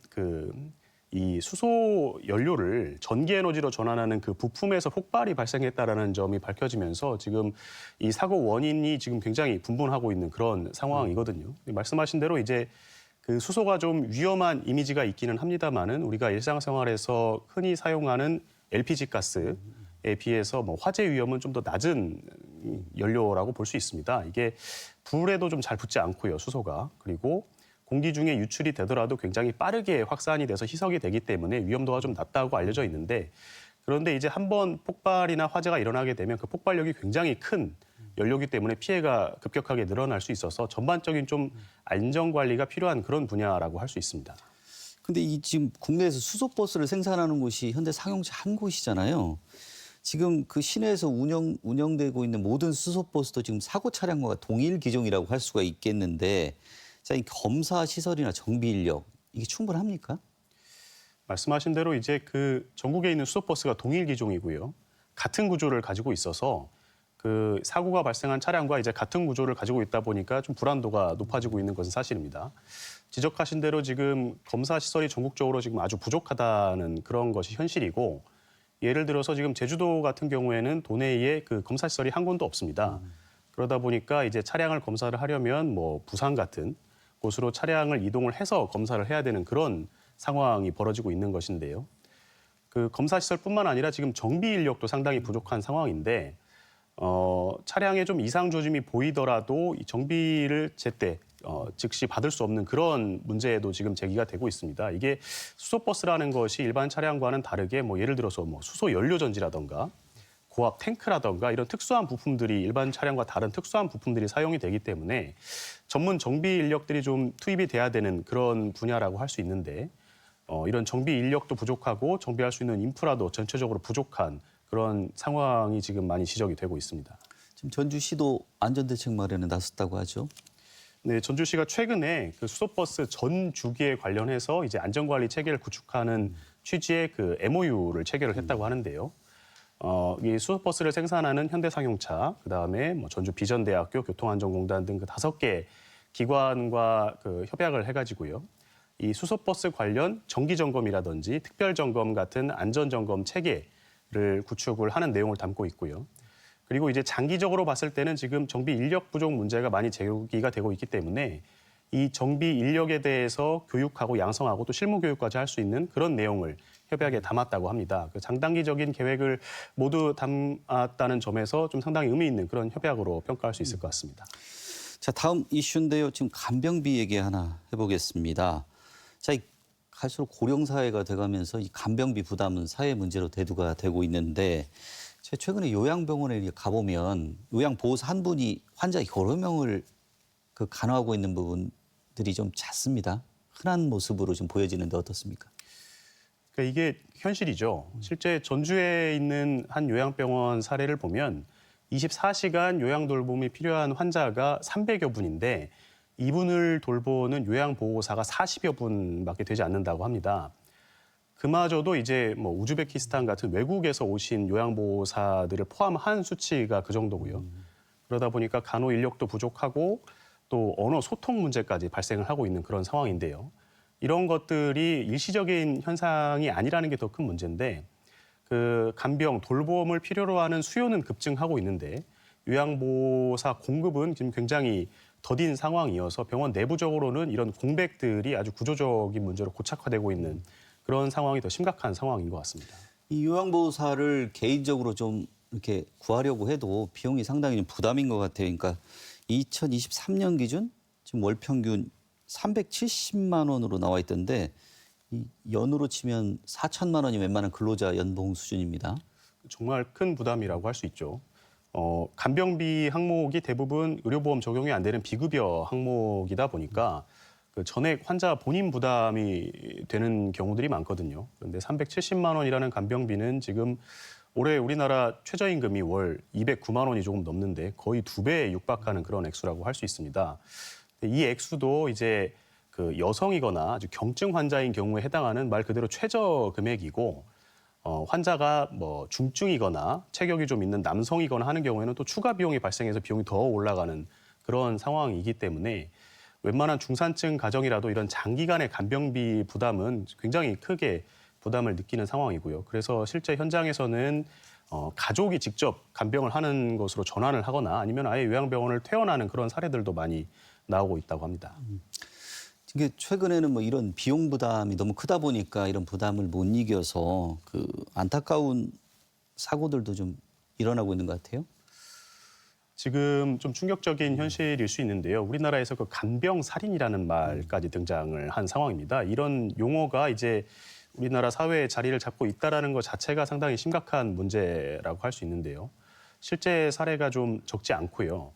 이 수소 연료를 전기 에너지로 전환하는 그 부품에서 폭발이 발생했다라는 점이 밝혀지면서 지금 이 사고 원인이 지금 굉장히 분분하고 있는 그런 상황이거든요. 말씀하신 대로 이제 그 수소가 좀 위험한 이미지가 있기는 합니다만은 우리가 일상생활에서 흔히 사용하는 LPG 가스에 비해서 뭐 화재 위험은 좀 더 낮은 연료라고 볼 수 있습니다. 이게 불에도 좀 잘 붙지 않고요, 수소가. 그리고 공기 중에 유출이 되더라도 굉장히 빠르게 확산이 돼서 희석이 되기 때문에 위험도가 좀 낮다고 알려져 있는데 그런데 이제 한번 폭발이나 화재가 일어나게 되면 그 폭발력이 굉장히 큰 연료기 때문에 피해가 급격하게 늘어날 수 있어서 전반적인 좀 안전 관리가 필요한 그런 분야라고 할 수 있습니다. 근데 이 지금 국내에서 수소버스를 생산하는 곳이 현대 상용차 한 곳이잖아요. 지금 그 시내에서 운영되고 있는 모든 수소버스도 지금 사고 차량과 동일 기종이라고 할 수가 있겠는데 자, 이 검사 시설이나 정비 인력 이게 충분합니까? 말씀하신 대로 이제 그 전국에 있는 수소버스가 동일 기종이고요. 같은 구조를 가지고 있어서 그 사고가 발생한 차량과 이제 같은 구조를 가지고 있다 보니까 좀 불안도가 높아지고 있는 것은 사실입니다. 지적하신 대로 지금 검사 시설이 전국적으로 지금 아주 부족하다는 그런 것이 현실이고 예를 들어서 지금 제주도 같은 경우에는 도내에 그 검사 시설이 한 군도 없습니다. 그러다 보니까 이제 차량을 검사를 하려면 뭐 부산 같은 곳으로 차량을 이동을 해서 검사를 해야 되는 그런 상황이 벌어지고 있는 것인데요. 그 검사 시설뿐만 아니라 지금 정비 인력도 상당히 부족한 상황인데 차량에 좀 이상 조짐이 보이더라도 이 정비를 제때 즉시 받을 수 없는 그런 문제도 지금 제기가 되고 있습니다. 이게 수소버스라는 것이 일반 차량과는 다르게 뭐 예를 들어서 뭐 수소 연료 전지라던가 고압 탱크라던가 이런 특수한 부품들이 일반 차량과 다른 특수한 부품들이 사용이 되기 때문에 전문 정비 인력들이 좀 투입이 돼야 되는 그런 분야라고 할 수 있는데 이런 정비 인력도 부족하고 정비할 수 있는 인프라도 전체적으로 부족한 그런 상황이 지금 많이 지적이 되고 있습니다. 지금 전주시도 안전대책 마련에 나섰다고 하죠. 네, 전주시가 최근에 그 수소버스 전 주기에 관련해서 이제 안전관리 체계를 구축하는 취지의 그 MOU를 체결을 했다고 하는데요. 이 수소버스를 생산하는 현대상용차, 그다음에 뭐 전주 비전대학교, 교통안전공단 등 그 5개 기관과 그 협약을 해가지고요. 이 수소버스 관련 정기점검이라든지 특별점검 같은 안전점검 체계를 구축을 하는 내용을 담고 있고요. 그리고 이제 장기적으로 봤을 때는 지금 정비 인력 부족 문제가 많이 제기가 되고 있기 때문에 이 정비 인력에 대해서 교육하고 양성하고 또 실무 교육까지 할 수 있는 그런 내용을 협약에 담았다고 합니다. 그 장단기적인 계획을 모두 담았다는 점에서 좀 상당히 의미 있는 그런 협약으로 평가할 수 있을 것 같습니다. 자, 다음 이슈인데요. 지금 간병비 얘기 하나 해보겠습니다. 자, 갈수록 고령 사회가 돼가면서 이 간병비 부담은 사회 문제로 대두가 되고 있는데 제가 최근에 요양병원에 가보면 요양보호사 한 분이 환자 여러 명을 그 간호하고 있는 부분들이 좀 잦습니다. 흔한 모습으로 좀 보여지는데 어떻습니까? 그러니까 이게 현실이죠. 실제 전주에 있는 한 요양병원 사례를 보면 24시간 요양 돌봄이 필요한 환자가 300여 분인데 이분을 돌보는 요양보호사가 40여 분밖에 되지 않는다고 합니다. 그마저도 이제 뭐 우즈베키스탄 같은 외국에서 오신 요양보호사들을 포함한 수치가 그 정도고요. 그러다 보니까 간호 인력도 부족하고 또 언어 소통 문제까지 발생을 하고 있는 그런 상황인데요. 이런 것들이 일시적인 현상이 아니라는 게 더 큰 문제인데 그 간병, 돌봄을 필요로 하는 수요는 급증하고 있는데 요양보호사 공급은 지금 굉장히 더딘 상황이어서 병원 내부적으로는 이런 공백들이 아주 구조적인 문제로 고착화되고 있는 그런 상황이 더 심각한 상황인 것 같습니다. 이 요양보호사를 개인적으로 좀 이렇게 구하려고 해도 비용이 상당히 좀 부담인 것 같아요. 그러니까 2023년 기준 지금 월 평균 370만 원으로 나와 있던데 이 연으로 치면 4천만 원이 웬만한 근로자 연봉 수준입니다. 정말 큰 부담이라고 할 수 있죠. 간병비 항목이 대부분 의료보험 적용이 안 되는 비급여 항목이다 보니까 그 전액 환자 본인 부담이 되는 경우들이 많거든요. 그런데 370만 원이라는 간병비는 지금 올해 우리나라 최저임금이 월 209만 원이 조금 넘는데 거의 2배에 육박하는 그런 액수라고 할 수 있습니다. 이 액수도 이제 그 여성이거나 아주 경증 환자인 경우에 해당하는 말 그대로 최저 금액이고 환자가 뭐 중증이거나 체격이 좀 있는 남성이거나 하는 경우에는 또 추가 비용이 발생해서 비용이 더 올라가는 그런 상황이기 때문에 웬만한 중산층 가정이라도 이런 장기간의 간병비 부담은 굉장히 크게 부담을 느끼는 상황이고요. 그래서 실제 현장에서는 가족이 직접 간병을 하는 것으로 전환을 하거나 아니면 아예 요양병원을 퇴원하는 그런 사례들도 많이 나오고 있다고 합니다. 이게 최근에는 뭐 이런 비용 부담이 너무 크다 보니까 이런 부담을 못 이겨서 그 안타까운 사고들도 좀 일어나고 있는 것 같아요. 지금 좀 충격적인 현실일 수 있는데요. 우리나라에서 그 간병살인이라는 말까지 등장을 한 상황입니다. 이런 용어가 이제 우리나라 사회에 자리를 잡고 있다는 것 자체가 상당히 심각한 문제라고 할 수 있는데요. 실제 사례가 좀 적지 않고요.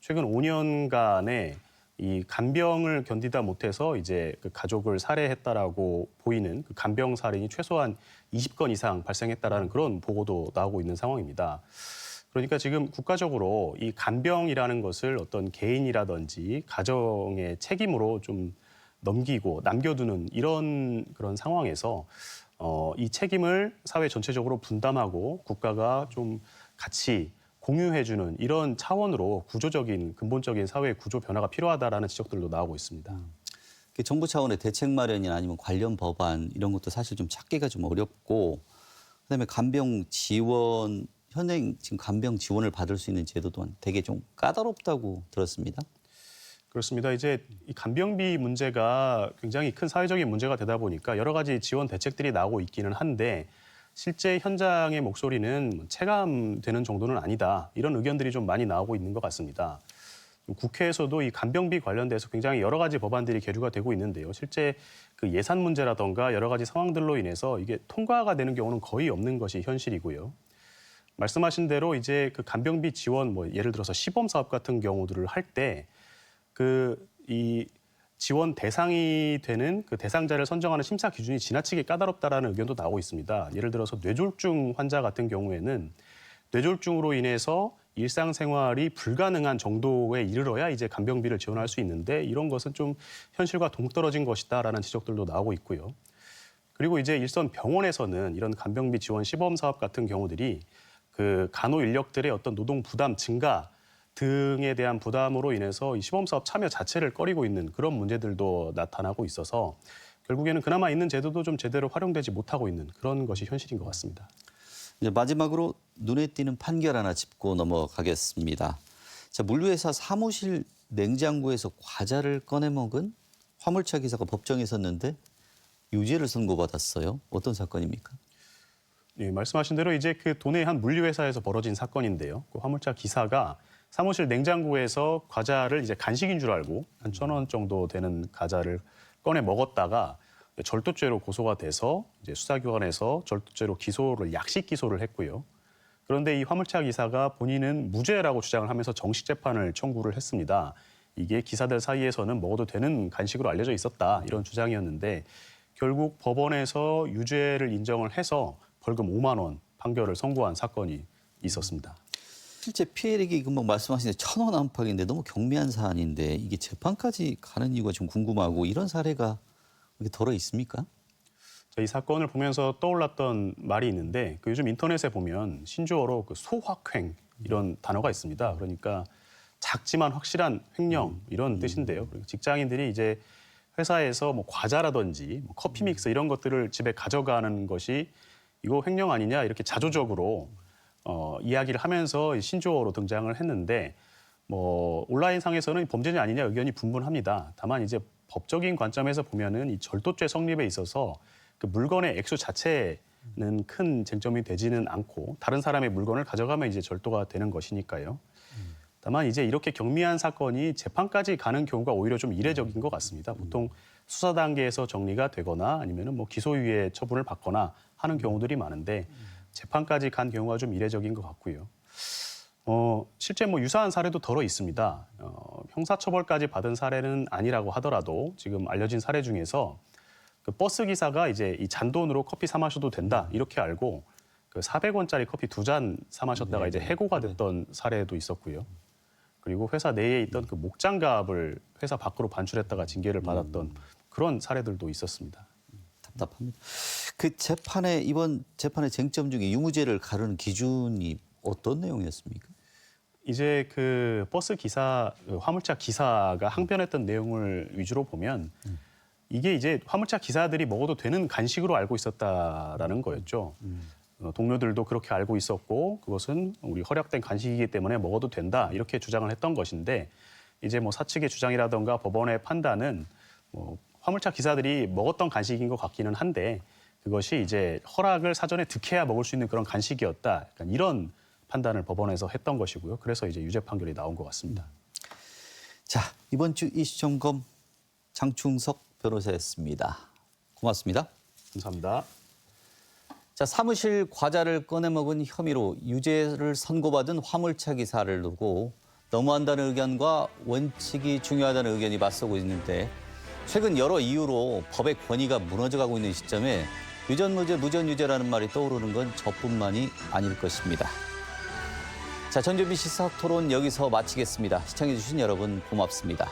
최근 5년간에 이 간병을 견디다 못해서 이제 그 가족을 살해했다라고 보이는 그 간병 살인이 최소한 20건 이상 발생했다라는 그런 보고도 나오고 있는 상황입니다. 그러니까 지금 국가적으로 이 간병이라는 것을 어떤 개인이라든지 가정의 책임으로 좀 넘기고 남겨두는 이런 그런 상황에서 이 책임을 사회 전체적으로 분담하고 국가가 좀 같이 공유해주는 이런 차원으로 구조적인 근본적인 사회 구조 변화가 필요하다라는 지적들도 나오고 있습니다. 정부 차원의 대책 마련이나 아니면 관련 법안 이런 것도 사실 좀 찾기가 좀 어렵고 그다음에 간병 지원 현행 지금 간병 지원을 받을 수 있는 제도 또한 되게 좀 까다롭다고 들었습니다. 그렇습니다. 이제 이 간병비 문제가 굉장히 큰 사회적인 문제가 되다 보니까 여러 가지 지원 대책들이 나오고 있기는 한데 실제 현장의 목소리는 체감되는 정도는 아니다. 이런 의견들이 좀 많이 나오고 있는 것 같습니다. 국회에서도 이 간병비 관련돼서 굉장히 여러 가지 법안들이 계류가 되고 있는데요. 실제 그 예산 문제라던가 여러 가지 상황들로 인해서 이게 통과가 되는 경우는 거의 없는 것이 현실이고요. 말씀하신 대로 이제 그 간병비 지원 뭐 예를 들어서 시범 사업 같은 경우들을 할 때 이 지원 대상이 되는 그 대상자를 선정하는 심사 기준이 지나치게 까다롭다라는 의견도 나오고 있습니다. 예를 들어서 뇌졸중 환자 같은 경우에는 뇌졸중으로 인해서 일상생활이 불가능한 정도에 이르러야 이제 간병비를 지원할 수 있는데 이런 것은 좀 현실과 동떨어진 것이다라는 지적들도 나오고 있고요. 그리고 이제 일선 병원에서는 이런 간병비 지원 시범 사업 같은 경우들이 그 간호 인력들의 어떤 노동 부담 증가 등에 대한 부담으로 인해서 이 시범 사업 참여 자체를 꺼리고 있는 그런 문제들도 나타나고 있어서 결국에는 그나마 있는 제도도 좀 제대로 활용되지 못하고 있는 그런 것이 현실인 것 같습니다. 이제 마지막으로 눈에 띄는 판결 하나 짚고 넘어가겠습니다. 자, 물류회사 사무실 냉장고에서 과자를 꺼내 먹은 화물차 기사가 법정에 섰는데 유죄를 선고받았어요. 어떤 사건입니까? 네, 말씀하신 대로 이제 그 도내 한 물류회사에서 벌어진 사건인데요. 그 화물차 기사가 사무실 냉장고에서 과자를 이제 간식인 줄 알고 한 1,000원 정도 되는 과자를 꺼내 먹었다가 절도죄로 고소가 돼서 이제 수사기관에서 절도죄로 약식 기소를 했고요. 그런데 이 화물차 기사가 본인은 무죄라고 주장을 하면서 정식 재판을 청구를 했습니다. 이게 기사들 사이에서는 먹어도 되는 간식으로 알려져 있었다 이런 주장이었는데 결국 법원에서 유죄를 인정을 해서 벌금 5만 원 판결을 선고한 사건이 있었습니다. 실제 피해액이 금방 말씀하신 1,000원 안팎인데 너무 경미한 사안인데 이게 재판까지 가는 이유가 좀 궁금하고 이런 사례가 이렇게 덜어 있습니까? 이 사건을 보면서 떠올랐던 말이 있는데 그 요즘 인터넷에 보면 신조어로 그 소확행 이런 단어가 있습니다. 그러니까 작지만 확실한 횡령 이런 뜻인데요. 직장인들이 이제 회사에서 뭐 과자라든지 뭐 커피 믹스 이런 것들을 집에 가져가는 것이 이거 횡령 아니냐 이렇게 자조적으로 이야기를 하면서 신조어로 등장을 했는데 뭐 온라인상에서는 범죄냐 아니냐 의견이 분분합니다. 다만 이제 법적인 관점에서 보면은 이 절도죄 성립에 있어서 그 물건의 액수 자체는 큰 쟁점이 되지는 않고 다른 사람의 물건을 가져가면 이제 절도가 되는 것이니까요. 다만 이제 이렇게 경미한 사건이 재판까지 가는 경우가 오히려 좀 이례적인 것 같습니다. 보통 수사 단계에서 정리가 되거나 아니면은 뭐 기소유예 처분을 받거나 하는 경우들이 많은데 재판까지 간 경우가 좀 이례적인 것 같고요. 실제 뭐 유사한 사례도 덜어 있습니다. 형사처벌까지 받은 사례는 아니라고 하더라도 지금 알려진 사례 중에서 그 버스 기사가 이제 이 잔돈으로 커피 사 마셔도 된다 이렇게 알고 그 400원짜리 커피 2잔 사 마셨다가 이제 해고가 됐던 사례도 있었고요. 그리고 회사 내에 있던 그 목장갑을 회사 밖으로 반출했다가 징계를 받았던 그런 사례들도 있었습니다. 답답합니다. 그 이번 재판의 쟁점 중에 유무죄를 가르는 기준이 어떤 내용이었습니까? 이제 그 버스 기사, 화물차 기사가 항변했던 내용을 위주로 보면 이게 이제 화물차 기사들이 먹어도 되는 간식으로 알고 있었다라는 거였죠. 동료들도 그렇게 알고 있었고 그것은 우리 허락된 간식이기 때문에 먹어도 된다 이렇게 주장을 했던 것인데 이제 뭐 사측의 주장이라든가 법원의 판단은 뭐 화물차 기사들이 먹었던 간식인 것 같기는 한데 그것이 이제 허락을 사전에 득해야 먹을 수 있는 그런 간식이었다. 약간 이런 판단을 법원에서 했던 것이고요. 그래서 이제 유죄 판결이 나온 것 같습니다. 자, 이번 주 이슈 점검 장충석 변호사였습니다. 고맙습니다. 감사합니다. 자, 사무실 과자를 꺼내 먹은 혐의로 유죄를 선고받은 화물차 기사를 두고 너무한다는 의견과 원칙이 중요하다는 의견이 맞서고 있는데 최근 여러 이유로 법의 권위가 무너져가고 있는 시점에 유전무죄, 무전유죄라는 말이 떠오르는 건 저뿐만이 아닐 것입니다. 자, 전주비 시사토론 여기서 마치겠습니다. 시청해주신 여러분 고맙습니다.